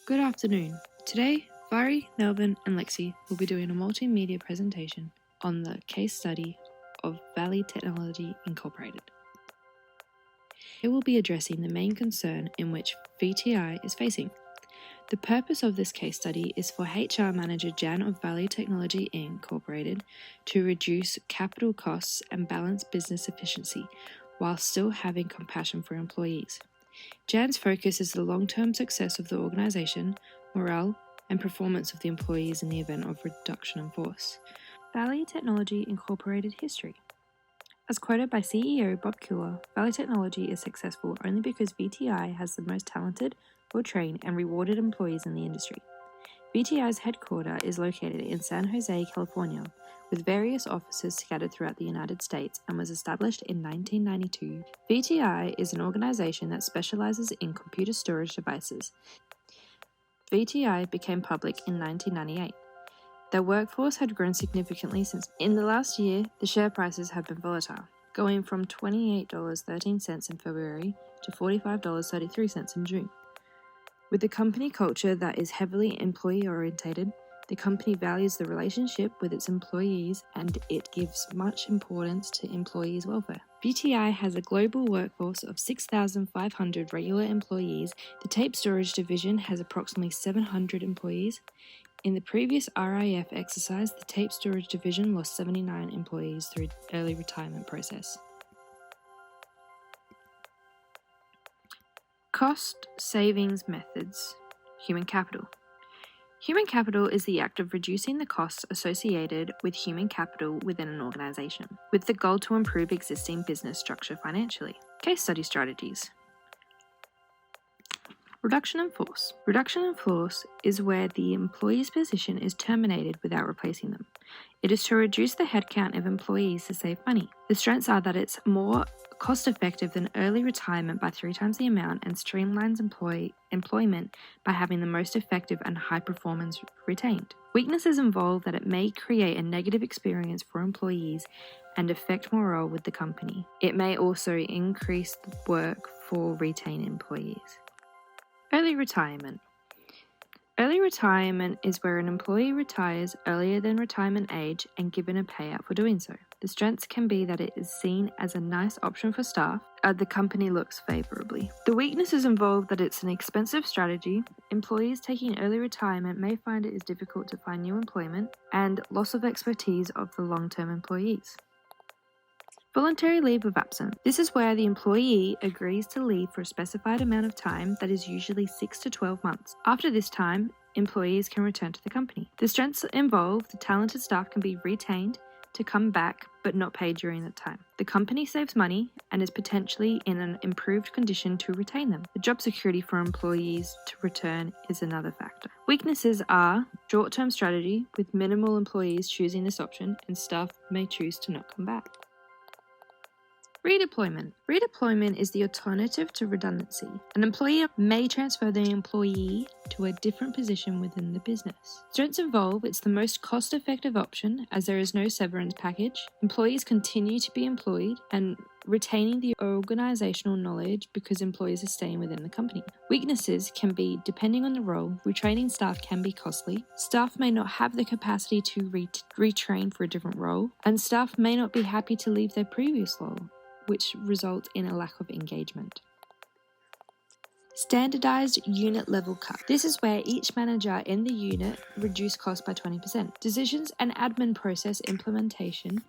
Good afternoon. Today, Vari, Melvin, and Lexi will be doing a multimedia presentation on the case study of Valley Technology Incorporated. It will be addressing the main concern in which VTI is facing. The purpose of this case study is for HR Manager Jan of Valley Technology Incorporated to reduce capital costs and balance business efficiency while still having compassion for employees. Jan's focus is the long-term success of the organisation, morale, and performance of the employees in the event of reduction in force. Valley Technology Incorporated history. As quoted by CEO Bob Kuhler, Valley Technology is successful only because VTI has the most talented, well-trained, and rewarded employees in the industry. VTI's headquarters is located in San Jose, California, with various offices scattered throughout the United States and was established in 1992. VTI is an organization that specializes in computer storage devices. VTI became public in 1998. Their workforce had grown significantly since in the last year, the share prices have been volatile, going from $28.13 in February to $45.33 in June. With a company culture that is heavily employee-orientated, the company values the relationship with its employees and it gives much importance to employees' welfare. VTI has a global workforce of 6,500 regular employees. The tape storage division has approximately 700 employees. In the previous RIF exercise, the tape storage division lost 79 employees through early retirement process. Cost savings methods. Human capital. Human capital is the act of reducing the costs associated with human capital within an organization, with the goal to improve existing business structure financially. Case study strategies. Reduction in force. Reduction in force is where the employee's position is terminated without replacing them. It is to reduce the headcount of employees to save money. The strengths are that it's more cost-effective than early retirement by 3 times the amount and streamlines employment by having the most effective and high performance retained. Weaknesses involve that it may create a negative experience for employees and affect morale with the company. It may also increase the work for retained employees. Early retirement. Early retirement is where an employee retires earlier than retirement age and given a payout for doing so. The strengths can be that it is seen as a nice option for staff, the company looks favourably. The weaknesses involve that it's an expensive strategy, employees taking early retirement may find it is difficult to find new employment, and loss of expertise of the long-term employees. Voluntary leave of absence. This is where the employee agrees to leave for a specified amount of time that is usually 6 to 12 months. After this time, employees can return to the company. The strengths involve the talented staff can be retained to come back but not paid during that time. The company saves money and is potentially in an improved condition to retain them. The job security for employees to return is another factor. Weaknesses are short-term strategy with minimal employees choosing this option and staff may choose to not come back. Redeployment. Redeployment is the alternative to redundancy. An employer may transfer the employee to a different position within the business. Strengths involve it's the most cost-effective option as there is no severance package. Employees continue to be employed and retaining the organizational knowledge because employees are staying within the company. Weaknesses can be, depending on the role, retraining staff can be costly. Staff may not have the capacity to retrain for a different role, and staff may not be happy to leave their previous role, which results in a lack of engagement. Standardized unit level cut. This is where each manager in the unit reduce costs by 20%. Decisions and admin process implementation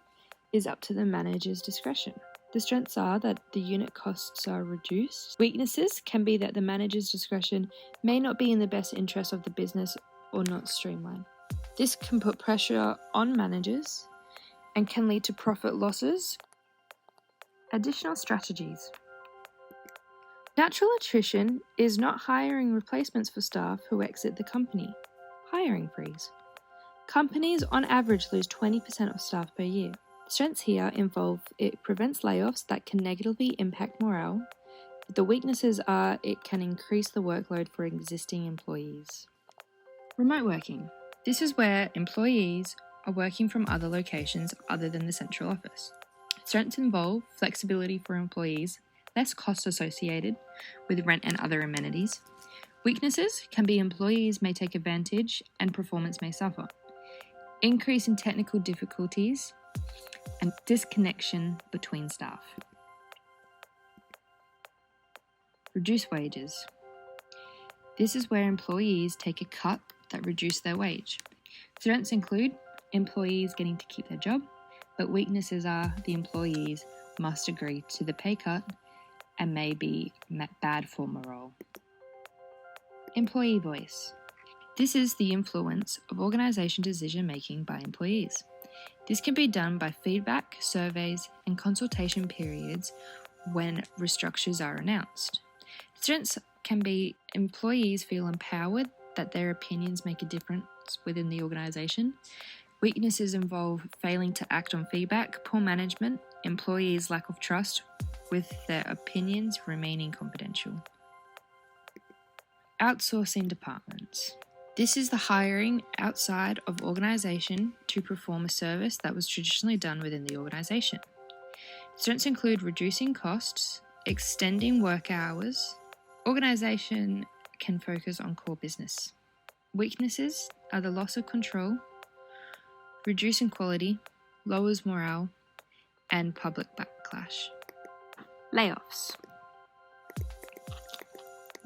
is up to the manager's discretion. The strengths are that the unit costs are reduced. Weaknesses can be that the manager's discretion may not be in the best interest of the business or not streamlined. This can put pressure on managers and can lead to profit losses. Additional strategies. Natural attrition is not hiring replacements for staff who exit the company. Hiring freeze. Companies on average lose 20% of staff per year. Strengths here involve it prevents layoffs that can negatively impact morale. The weaknesses are it can increase the workload for existing employees. Remote working. This is where employees are working from other locations other than the central office. Strengths involve flexibility for employees, less costs associated with rent and other amenities. Weaknesses can be employees may take advantage and performance may suffer. Increase in technical difficulties and disconnection between staff. Reduce wages. This is where employees take a cut that reduce their wage. Strengths include employees getting to keep their job, but weaknesses are the employees must agree to the pay cut and may be bad for morale. Employee voice. This is the influence of organisation decision making by employees. This can be done by feedback, surveys, and consultation periods when restructures are announced. Strengths can be employees feel empowered that their opinions make a difference within the organisation. Weaknesses involve failing to act on feedback, poor management, employees' lack of trust, with their opinions remaining confidential. Outsourcing departments. This is the hiring outside of organisation to perform a service that was traditionally done within the organisation. Strengths include reducing costs, extending work hours. Organisation can focus on core business. Weaknesses are the loss of control, reducing quality, lowers morale, and public backlash. Layoffs.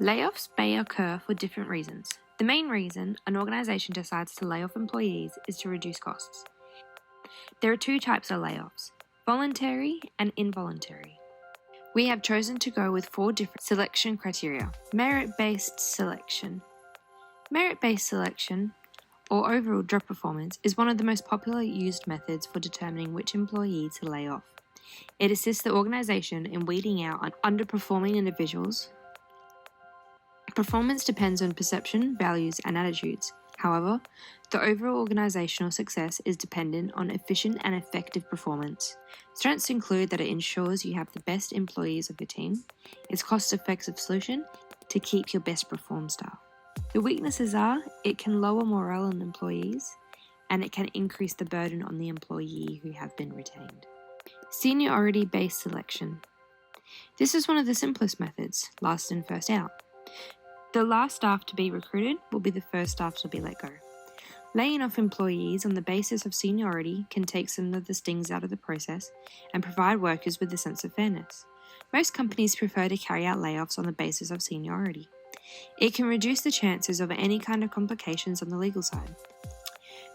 Layoffs may occur for different reasons. The main reason an organisation decides to lay off employees is to reduce costs. There are two types of layoffs, voluntary and involuntary. We have chosen to go with 4 different selection criteria. Merit-based selection. Merit-based selection, or overall job performance, is one of the most popular used methods for determining which employee to lay off. It assists the organisation in weeding out underperforming individuals. Performance depends on perception, values, and attitudes. However, the overall organisational success is dependent on efficient and effective performance. Strengths include that it ensures you have the best employees of your team. It's a cost-effective solution to keep your best performed staff. The weaknesses are it can lower morale in employees and it can increase the burden on the employee who have been retained. Seniority-based selection. This is one of the simplest methods, last in, first out. The last staff to be recruited will be the first staff to be let go. Laying off employees on the basis of seniority can take some of the stings out of the process and provide workers with a sense of fairness. Most companies prefer to carry out layoffs on the basis of seniority. It can reduce the chances of any kind of complications on the legal side.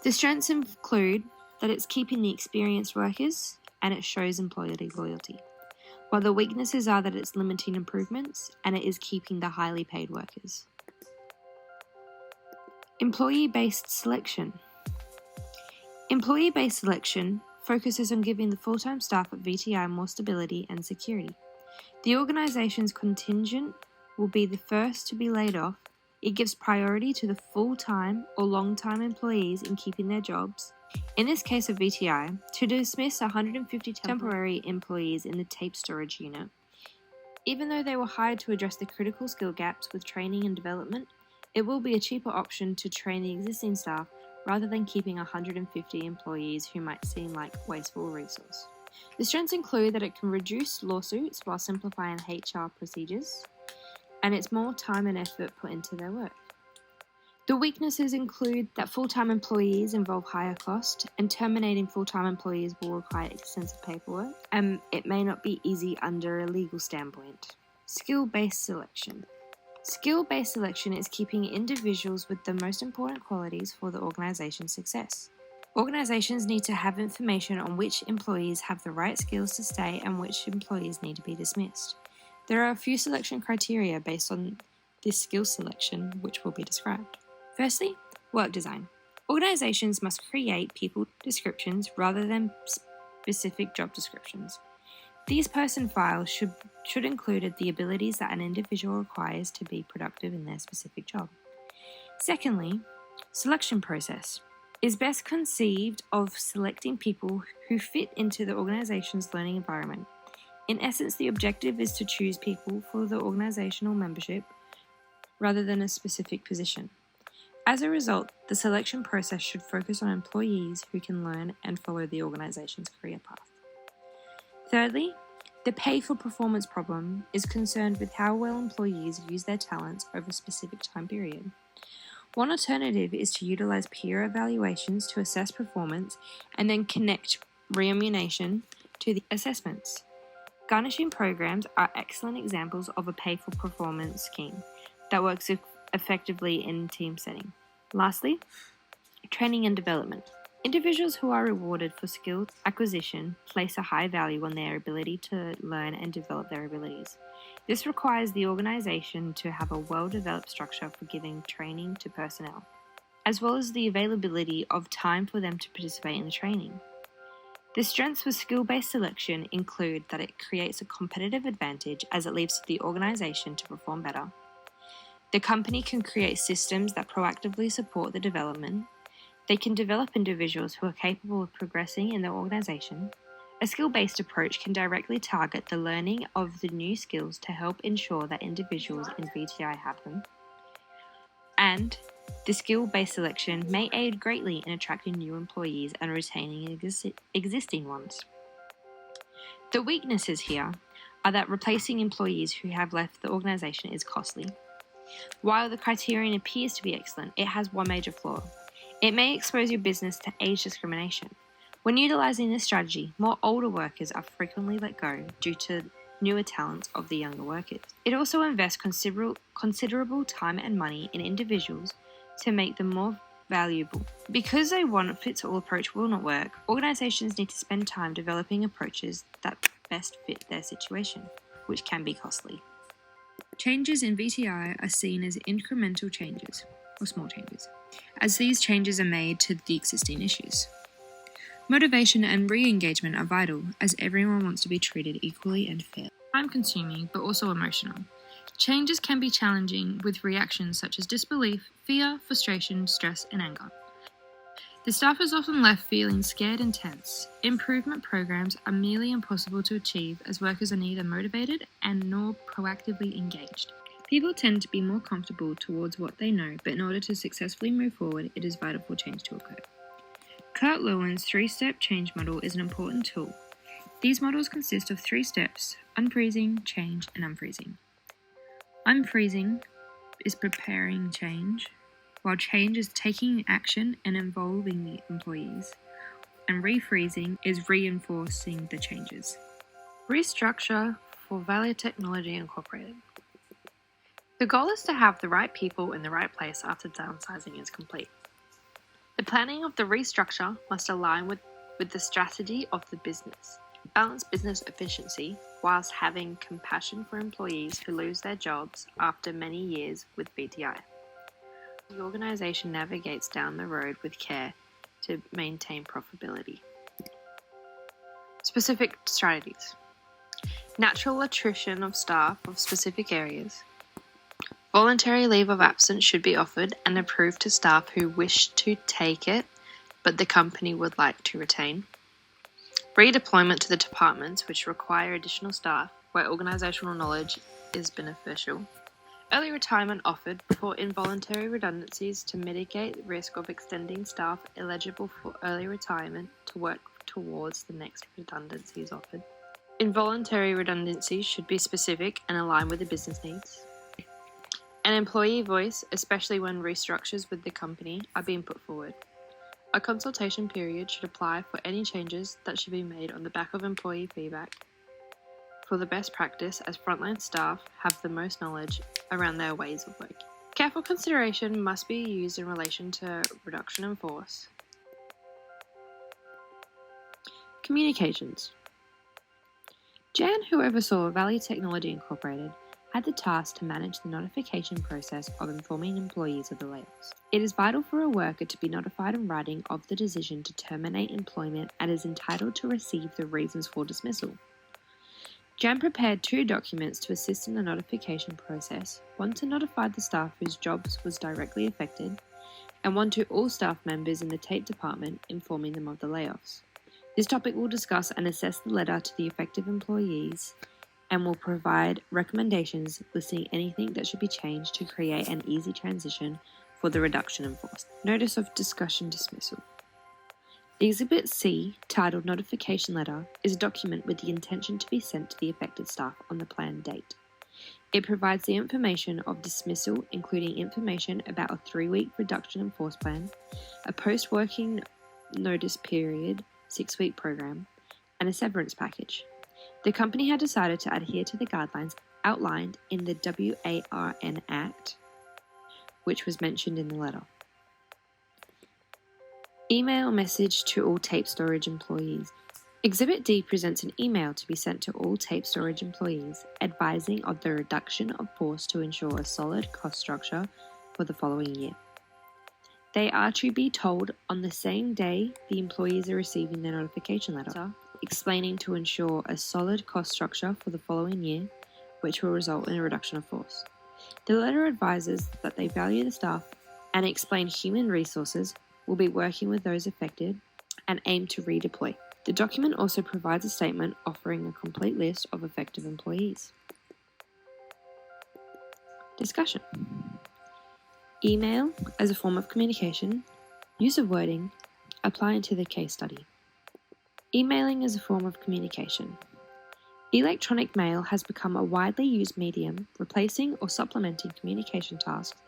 The strengths include that it's keeping the experienced workers and it shows employee loyalty, while the weaknesses are that it's limiting improvements and it is keeping the highly paid workers. Employee-based selection. Employee-based selection focuses on giving the full-time staff at VTI more stability and security. The organisation's contingent will be the first to be laid off. It gives priority to the full-time or long-time employees in keeping their jobs. In this case of VTI, to dismiss 150 temporary employees in the tape storage unit. Even though they were hired to address the critical skill gaps with training and development, it will be a cheaper option to train the existing staff rather than keeping 150 employees who might seem like a wasteful resource. The strengths include that it can reduce lawsuits while simplifying HR procedures, and it's more time and effort put into their work. The weaknesses include that full-time employees involve higher cost, and terminating full-time employees will require extensive paperwork, and it may not be easy under a legal standpoint. Skill-based selection. Skill-based selection is keeping individuals with the most important qualities for the organization's success. Organizations need to have information on which employees have the right skills to stay and which employees need to be dismissed. There are a few selection criteria based on this skill selection, which will be described. Firstly, work design. Organizations must create people descriptions rather than specific job descriptions. These person files should include the abilities that an individual requires to be productive in their specific job. Secondly, selection process is best conceived of selecting people who fit into the organization's learning environment. In essence, the objective is to choose people for the organizational membership rather than a specific position. As a result, the selection process should focus on employees who can learn and follow the organization's career path. Thirdly, The pay for performance problem is concerned with how well employees use their talents over a specific time period. One alternative is to utilize peer evaluations to assess performance and then connect remuneration to the assessments. Garnishing programs are excellent examples of a pay for performance scheme that works effectively in team setting. Lastly, training and development. Individuals who are rewarded for skill acquisition place a high value on their ability to learn and develop their abilities. This requires the organisation to have a well-developed structure for giving training to personnel, as well as the availability of time for them to participate in the training. The strengths with skill-based selection include that it creates a competitive advantage as it leaves the organisation to perform better. The company can create systems that proactively support the development. They can develop individuals who are capable of progressing in their organisation. A skill-based approach can directly target the learning of the new skills to help ensure that individuals in VTI have them. And the skill-based selection may aid greatly in attracting new employees and retaining existing ones. The weaknesses here are that replacing employees who have left the organisation is costly. While the criterion appears to be excellent, it has one major flaw. It may expose your business to age discrimination. When utilising this strategy, more older workers are frequently let go due to newer talents of the younger workers. It also invests considerable time and money in individuals to make them more valuable. Because a one-fits-all approach will not work, organisations need to spend time developing approaches that best fit their situation, which can be costly. Changes in VTI are seen as incremental changes, or small changes, as these changes are made to the existing issues. Motivation and re-engagement are vital, as everyone wants to be treated equally and fairly. Time-consuming, but also emotional. Changes can be challenging with reactions such as disbelief, fear, frustration, stress, and anger. The staff is often left feeling scared and tense. Improvement programs are merely impossible to achieve as workers are neither motivated and nor proactively engaged. People tend to be more comfortable towards what they know, but in order to successfully move forward, it is vital for change to occur. Kurt Lewin's 3-step change model is an important tool. These models consist of 3 steps: unfreezing, change, and unfreezing. Unfreezing is preparing change, while change is taking action and involving the employees, and refreezing is reinforcing the changes. Restructure for Valley Technology Incorporated. The goal is to have the right people in the right place after downsizing is complete. The planning of the restructure must align with the strategy of the business, balance business efficiency whilst having compassion for employees who lose their jobs after many years with VTI. The organisation navigates down the road with care to maintain profitability. Specific strategies. Natural attrition of staff of specific areas. Voluntary leave of absence should be offered and approved to staff who wish to take it, but the company would like to retain. Redeployment to the departments which require additional staff, where organisational knowledge is beneficial. Early retirement offered for involuntary redundancies to mitigate the risk of extending staff eligible for early retirement to work towards the next redundancies offered. Involuntary redundancies should be specific and align with the business needs. An employee voice, especially when restructures with the company are being put forward. A consultation period should apply for any changes that should be made on the back of employee feedback. For the best practice, as frontline staff have the most knowledge around their ways of working. Careful consideration must be used in relation to reduction in force. Communications. Jan, who oversaw Valley Technology Incorporated, had the task to manage the notification process of informing employees of the layoffs. It is vital for a worker to be notified in writing of the decision to terminate employment and is entitled to receive the reasons for dismissal. Jan prepared 2 documents to assist in the notification process, one to notify the staff whose jobs was directly affected, and one to all staff members in the Tate department informing them of the layoffs. This topic will discuss and assess the letter to the affected employees and will provide recommendations listing anything that should be changed to create an easy transition for the reduction in force. Notice of discussion dismissal. Exhibit C, titled Notification Letter, is a document with the intention to be sent to the affected staff on the planned date. It provides the information of dismissal, including information about a 3-week reduction in force plan, a post-working notice period 6-week program, and a severance package. The company had decided to adhere to the guidelines outlined in the WARN Act, which was mentioned in the letter. Email message to all tape storage employees. Exhibit D presents an email to be sent to all tape storage employees advising of the reduction of force to ensure a solid cost structure for the following year. They are to be told on the same day the employees are receiving their notification letter, explaining to ensure a solid cost structure for the following year, which will result in a reduction of force. The letter advises that they value the staff and explain human resources will be working with those affected and aim to redeploy. The document also provides a statement offering a complete list of affected employees. Discussion. Email as a form of communication, use of wording, applying to the case study. Emailing as a form of communication. Electronic mail has become a widely used medium, replacing or supplementing communication tasks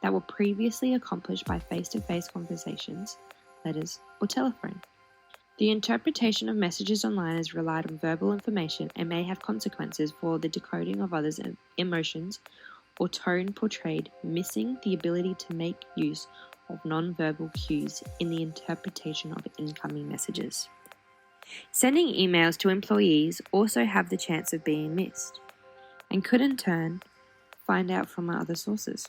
that were previously accomplished by face-to-face conversations, letters, or telephone. The interpretation of messages online has relied on verbal information and may have consequences for the decoding of others' emotions or tone portrayed, missing the ability to make use of non-verbal cues in the interpretation of incoming messages. Sending emails to employees also have the chance of being missed and could in turn find out from other sources.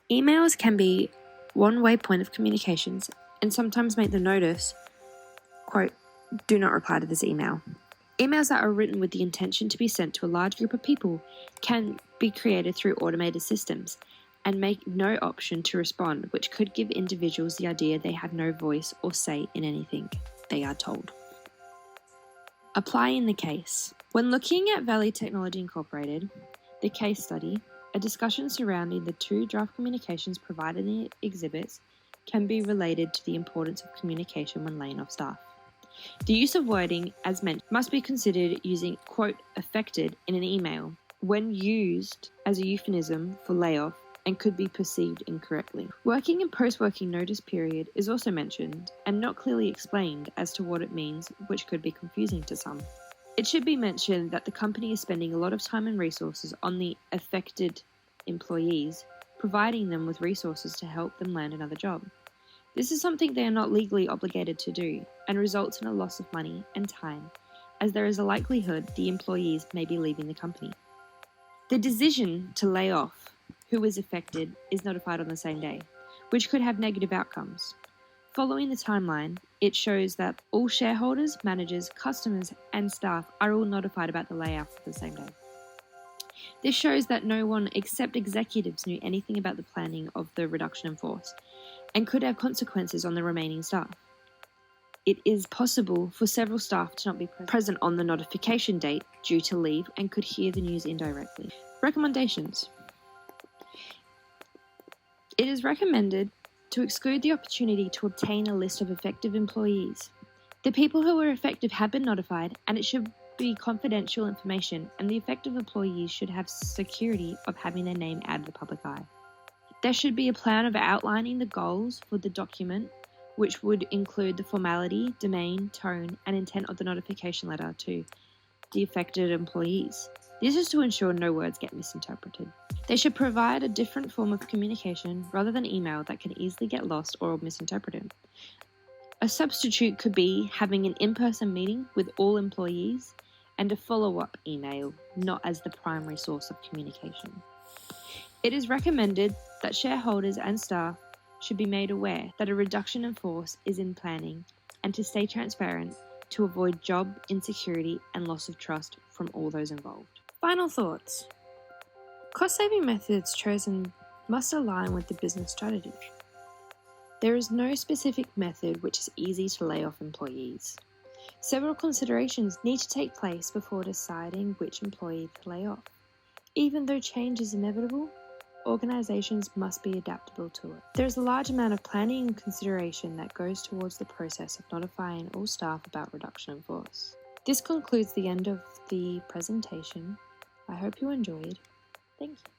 Emails can be one-way point of communications and sometimes make the notice, quote, "Do not reply to this email." Emails that are written with the intention to be sent to a large group of people can be created through automated systems and make no option to respond, which could give individuals the idea they have no voice or say in anything they are told. Apply in the case. When looking at Valley Technology Incorporated, the case study, a discussion surrounding the 2 draft communications provided in the exhibits can be related to the importance of communication when laying off staff. The use of wording, as mentioned, must be considered using, quote, affected in an email when used as a euphemism for layoff and could be perceived incorrectly. Working and post-working notice period is also mentioned and not clearly explained as to what it means, which could be confusing to some. It should be mentioned that the company is spending a lot of time and resources on the affected employees, providing them with resources to help them land another job. This is something they are not legally obligated to do and results in a loss of money and time, as there is a likelihood the employees may be leaving the company. The decision to lay off who is affected is notified on the same day, which could have negative outcomes. Following the timeline, it shows that all shareholders, managers, customers, and staff are all notified about the layoff the same day. This shows that no one except executives knew anything about the planning of the reduction in force and could have consequences on the remaining staff. It is possible for several staff to not be present on the notification date due to leave and could hear the news indirectly. Recommendations. It is recommended to exclude the opportunity to obtain a list of affected employees. The people who are affected have been notified, and it should be confidential information, and the affected employees should have security of having their name out of the public eye. There should be a plan of outlining the goals for the document, which would include the formality, domain, tone, and intent of the notification letter to the affected employees. This is to ensure no words get misinterpreted. They should provide a different form of communication rather than email that can easily get lost or misinterpreted. A substitute could be having an in-person meeting with all employees and a follow-up email, not as the primary source of communication. It is recommended that shareholders and staff should be made aware that a reduction in force is in planning and to stay transparent to avoid job insecurity and loss of trust from all those involved. Final thoughts. Cost-saving methods chosen must align with the business strategy. There is no specific method which is easy to lay off employees. Several considerations need to take place before deciding which employee to lay off. Even though change is inevitable, organisations must be adaptable to it. There is a large amount of planning and consideration that goes towards the process of notifying all staff about reduction in force. This concludes the end of the presentation. I hope you enjoyed. Thank you.